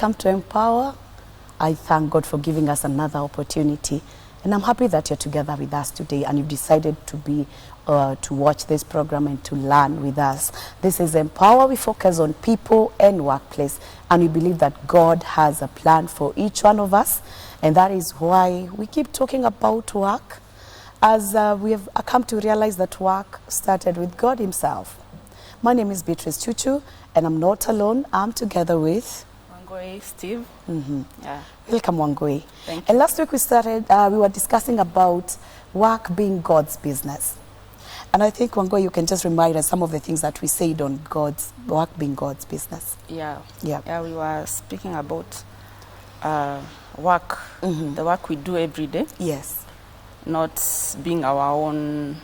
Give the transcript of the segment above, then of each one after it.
welcome to Empower. I thank God for giving us another opportunity. And I'm happy that you're together with us today and you've decided to watch this program and to learn with us. This is Empower. We focus on people and workplace. And we believe that God has a plan for each one of us. And that is why we keep talking about work. As we have come to realize that work started with God himself. My name is Beatrice Chuchu, and I'm not alone. I'm together with Wangoi, Steve. Yeah. Welcome, Wangoi. Thank you. And last week we started, we were discussing about work being God's business. And I think, Wangoi, you can just remind us some of the things that we said on work being God's business. Yeah. Yeah. Yeah, we were speaking about work, the work we do every day. Yes. Not being our own,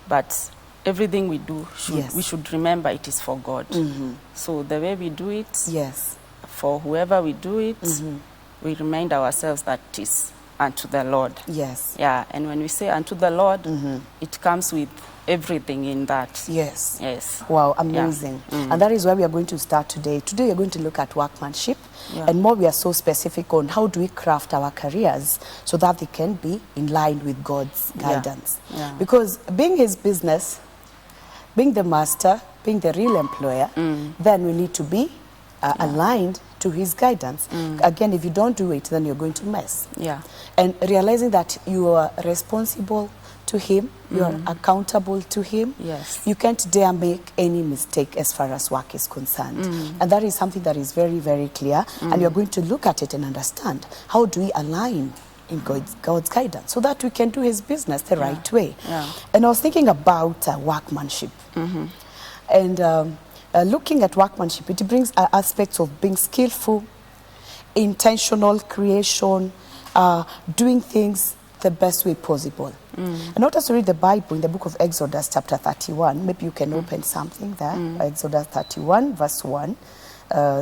but everything we do, we should remember it is for God. So the way we do it, for whoever we do it, we remind ourselves that it is unto the Lord. Yes. Yeah, and when we say unto the Lord, it comes with everything in that. Yes. Yes. Wow, amazing. Yeah. And that is where we are going to start today. Today we are going to look at workmanship. Yeah. And more we are so specific on how do we craft our careers so that they can be in line with God's guidance. Yeah. Because being his business, being the master, being the real employer, then we need to be aligned to his guidance. Again, if you don't do it, then you're going to mess. Yeah. And realizing that you are responsible to him, you are accountable to him. Yes. You can't dare make any mistake as far as work is concerned. And that is something that is very, very clear. And you're going to look at it and understand how do we align in God's guidance so that we can do his business the right way. Yeah. And I was thinking about workmanship. And looking at workmanship, it brings aspects of being skillful, intentional creation, doing things the best way possible. And not just to read the Bible in the book of Exodus chapter 31. Maybe you can open something there. Exodus 31 verse 1.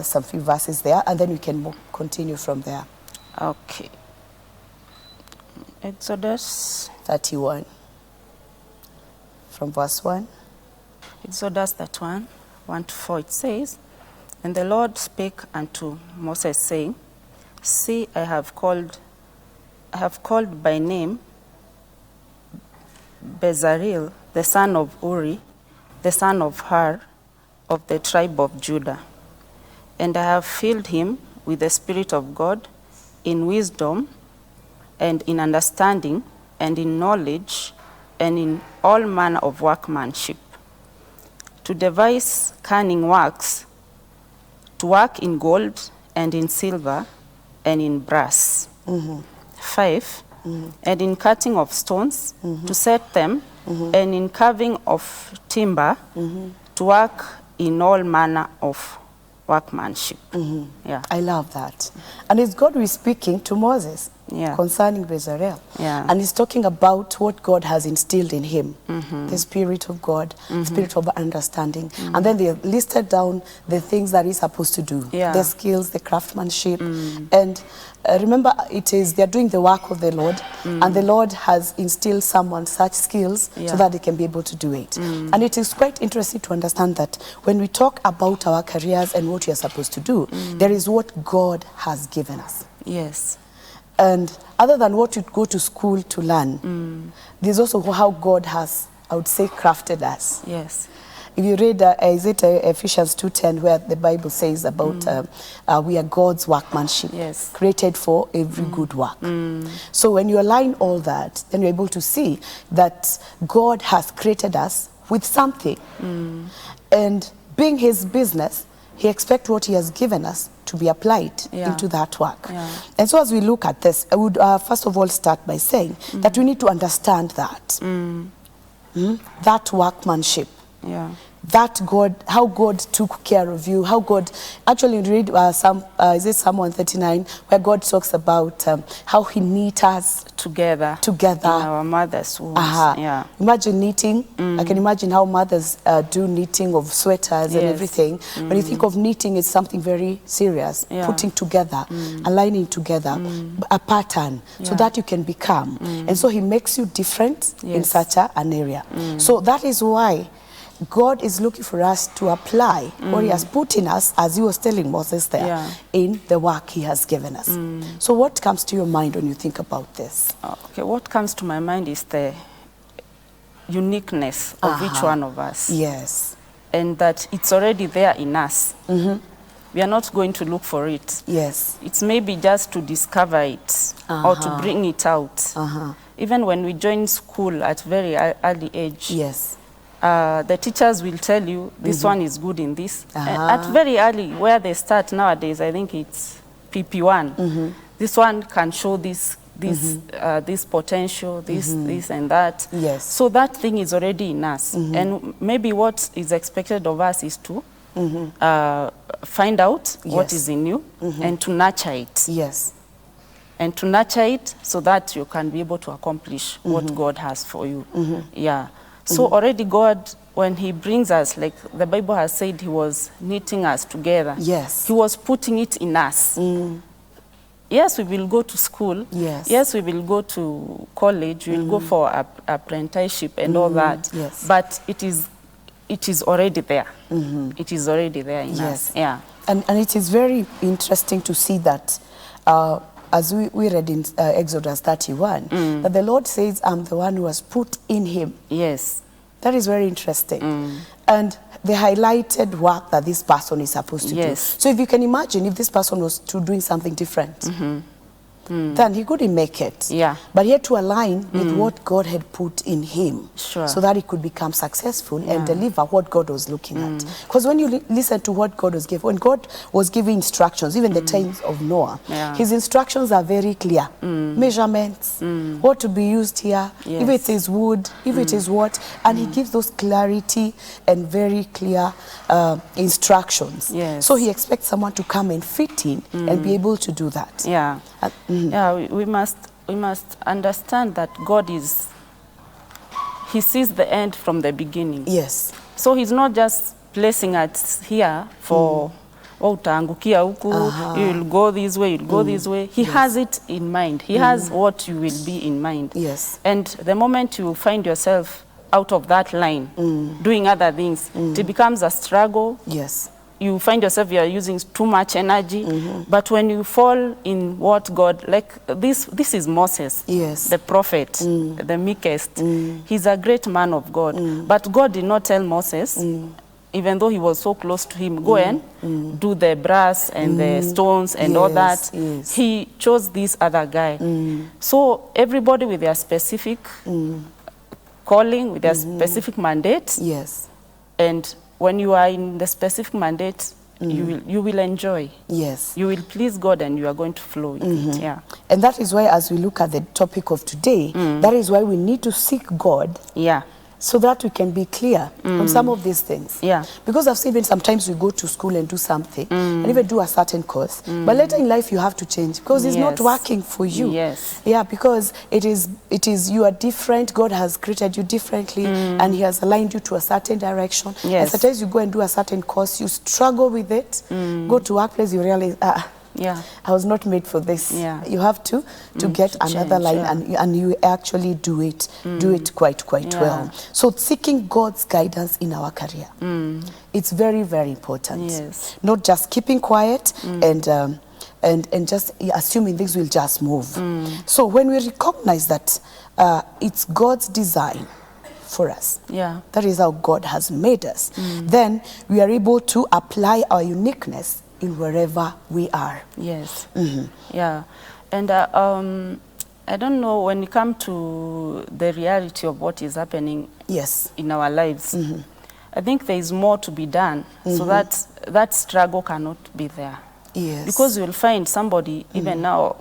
Some few verses there, and then we can continue from there. Okay. Exodus 31 from verse 1. Exodus 31, 1 to 4, it says, And the Lord spake unto Moses, saying, See, I have called by name Bezalel, the son of Uri, the son of Hur, of the tribe of Judah. And I have filled him with the Spirit of God, in wisdom, and in understanding, and in knowledge, and in all manner of workmanship, to devise cunning works, to work in gold, and in silver, and in brass. 5, and in cutting of stones, to set them, and in carving of timber, to work in all manner of workmanship. Yeah. I love that. And it's God who is speaking to Moses concerning Bezalel. And he's talking about what God has instilled in him, the Spirit of God, Spirit of understanding. And then they listed down the things that he's supposed to do, the skills, the craftsmanship. And remember, they're doing the work of the Lord, and the Lord has instilled someone such skills so that they can be able to do it. And it is quite interesting to understand that when we talk about our careers and what we are supposed to do, there is what God has given us. Yes. And other than what you go to school to learn, there's also how God has, I would say, crafted us. Yes. If you read, is it Ephesians 2:10, where the Bible says about we are God's workmanship, created for every good work. So when you align all that, then you're able to see that God has created us with something. And being his business, he expects what he has given us to be applied into that work. And so as we look at this, I would first of all start by saying that we need to understand that. That workmanship. That God, how God took care of you, how God, actually read Psalm 139, where God talks about how he knit us together in our mother's wombs. Imagine knitting. I can imagine how mothers do knitting of sweaters and everything. When you think of knitting, it's something very serious, putting together, aligning together, a pattern, so that you can become. And so he makes you different in such an area. So that is why God is looking for us to apply what he has put in us, as he was telling Moses there, in the work he has given us. So what comes to your mind when you think about this? Okay, what comes to my mind is the uniqueness of each one of us. Yes. And that it's already there in us. We are not going to look for it. Yes. It's maybe just to discover it or to bring it out. Even when we join school at very early age, yes, the teachers will tell you this one is good in this. At very early, where they start nowadays, I think it's PP1. This one can show this potential, this and that. Yes. So that thing is already in us. And maybe what is expected of us is to find out what is in you and to nurture it. Yes. And to nurture it so that you can be able to accomplish what God has for you. Yeah. So already God, when he brings us, like the Bible has said, he was knitting us together. Yes. He was putting it in us. Yes, we will go to school. Yes. Yes, we will go to college. We will go for apprenticeship and all that. Yes. But it is already there. It is already there in us. Yeah. And it is very interesting to see that, as we read in Exodus 31, that the Lord says, I'm the one who has put in him. Yes. That is very interesting. And the highlighted work that this person is supposed to do. So if you can imagine, if this person was doing something different, then he couldn't make it. Yeah. But he had to align with what God had put in him, Sure. so that he could become successful and deliver what God was looking at. Because when you listen to what God was giving, when God was giving instructions, even the times of Noah, his instructions are very clear. Measurements, what to be used here, if it is wood, if it is what, and he gives those clarity and very clear instructions. Yes. So he expects someone to come and fit in and be able to do that. Yeah. Yeah, we must understand that God is, he sees the end from the beginning. Yes. So he's not just placing us here for utaangukia huku, you will go this way, you'll go this way. He has it in mind. He has what you will be in mind. Yes. And the moment you find yourself out of that line, doing other things, it becomes a struggle. Yes. You find yourself you are using too much energy, but when you fall in what God, like this is Moses, the prophet, the meekest. He's a great man of God, but God did not tell Moses, even though he was so close to him, go and do the brass and the stones and all that. Yes. He chose this other guy. So everybody with their specific calling, with their specific mandate. Yes. And when you are in the specific mandate, you will enjoy. Yes. You will please God and you are going to flow with it. Yeah. And that is why, as we look at the topic of today, that is why we need to seek God. Yeah. So that we can be clear on some of these things. Yeah. Because I've seen even sometimes we go to school and do something and even do a certain course, but later in life you have to change because it's not working for you. Yes. Yeah, because it is you are different. God has created you differently and he has aligned you to a certain direction. Yes. And sometimes you go and do a certain course, you struggle with it, go to workplace, you realize, I was not made for this. Yeah. You have to get another line and you actually do it quite well. So seeking God's guidance in our career, it's very, very important. Yes. Not just keeping quiet and just assuming things will just move. So when we recognize that it's God's design for us, that is how God has made us, then we are able to apply our uniqueness in wherever we are. Yes. Yeah. And I don't know, when you come to the reality of what is happening in our lives, I think there is more to be done so that struggle cannot be there. Yes. Because you'll find somebody, even now,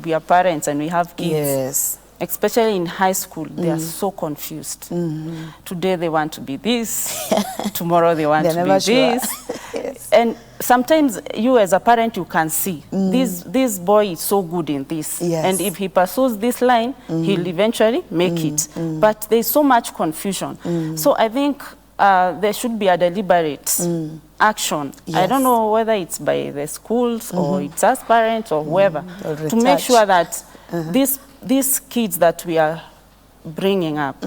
we are parents and we have kids. Yes. Especially in high school, they are so confused. Today they want to be this, tomorrow they want to be this. Yes. And sometimes you as a parent, you can see, this boy is so good in this. Yes. And if he pursues this line, he'll eventually make it. But there's so much confusion. So I think there should be a deliberate action. Yes. I don't know whether it's by the schools or it's us parents or whoever, to make sure that these kids that we are bringing up,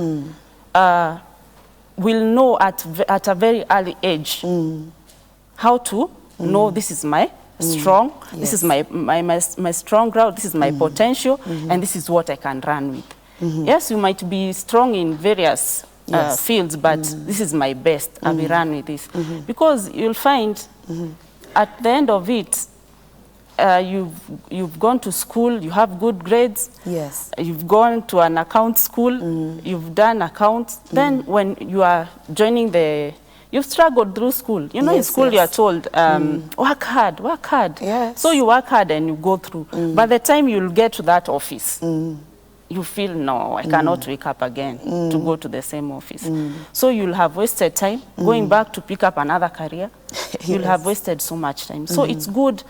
will know at a very early age how to know this is my strong, this is my strong ground, this is my potential, and this is what I can run with. Yes, you might be strong in various fields, but this is my best. I will run with this. Because you'll find at the end of it, you've gone to school, you have good grades. Yes. You've gone to an account school, you've done accounts. Then when you are joining you've struggled through school. You know, in school you are told, work hard, work hard. Yes. So you work hard and you go through. By the time you'll get to that office, you feel, no, I cannot wake up again to go to the same office. So you'll have wasted time going back to pick up another career. You'll have wasted so much time. So it's good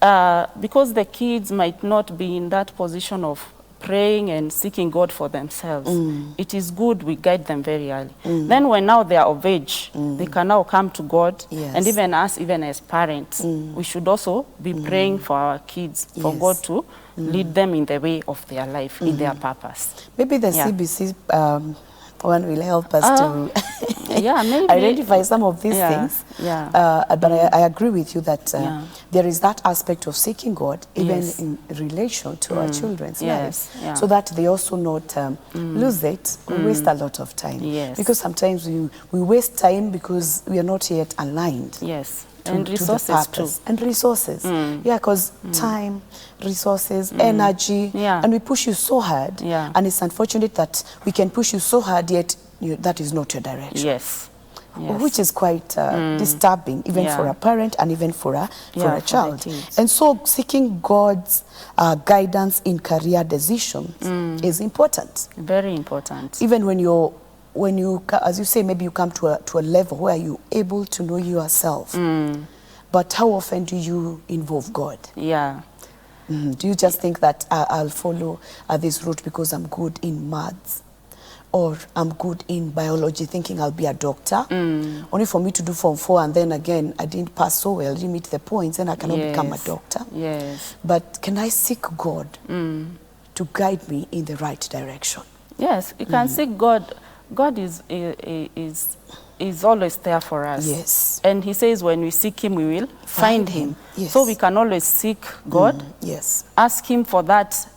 because the kids might not be in that position of praying and seeking God for themselves. It is good we guide them very early. Then when now they are of age, they can now come to God. And even us, even as parents, we should also be praying for our kids, for God to lead them in the way of their life, in their purpose. Maybe the CBC one will help us to maybe identify some of these things. But I agree with you that there is that aspect of seeking God, even in relation to our children's lives, so that they also not lose it or waste a lot of time. Because sometimes we waste time because we are not yet aligned. And resources too. And resources. Because time, resources, energy, and we push you so hard. And it's unfortunate that we can push you so hard, yet that is not your direction. Which is quite disturbing, even for a parent and even for a child. And so seeking God's guidance in career decisions is important. Very important. Even when you, as you say, maybe you come to a level where you're able to know yourself. But how often do you involve God? Do you just think that I'll follow this route because I'm good in maths? Or I'm good in biology, thinking I'll be a doctor? Only for me to do Form 4 and then again, I didn't pass so well, didn't meet the points, and I cannot become a doctor. But can I seek God to guide me in the right direction? Yes, you can seek God. God is always there for us. And he says when we seek him, we will find him. So we can always seek God, ask him for that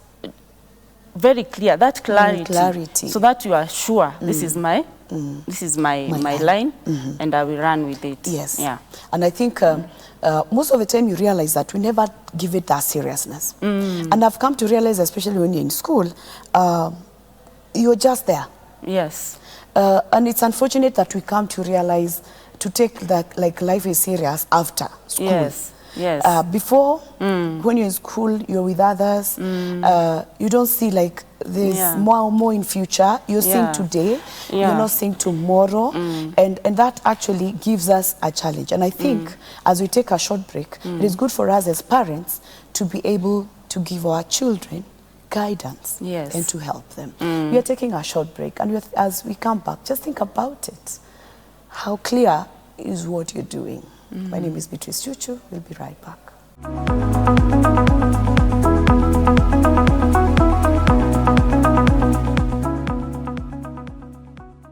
very clear, that clarity, so that you are sure this is my line, and I will run with it. And I think most of the time you realize that we never give it that seriousness. And I've come to realize, especially when you're in school, you're just there. And it's unfortunate that we come to realize to take that like life is serious after school. Before, when you're in school, you're with others. You don't see like there's more in future. You're seeing today. You're not seeing tomorrow, and that actually gives us a challenge. And I think as we take a short break, it is good for us as parents to be able to give our children guidance and to help them. We are taking a short break, and as we come back, just think about it. How clear is what you're doing? My name is Beatrice Chuchu. We'll be right back.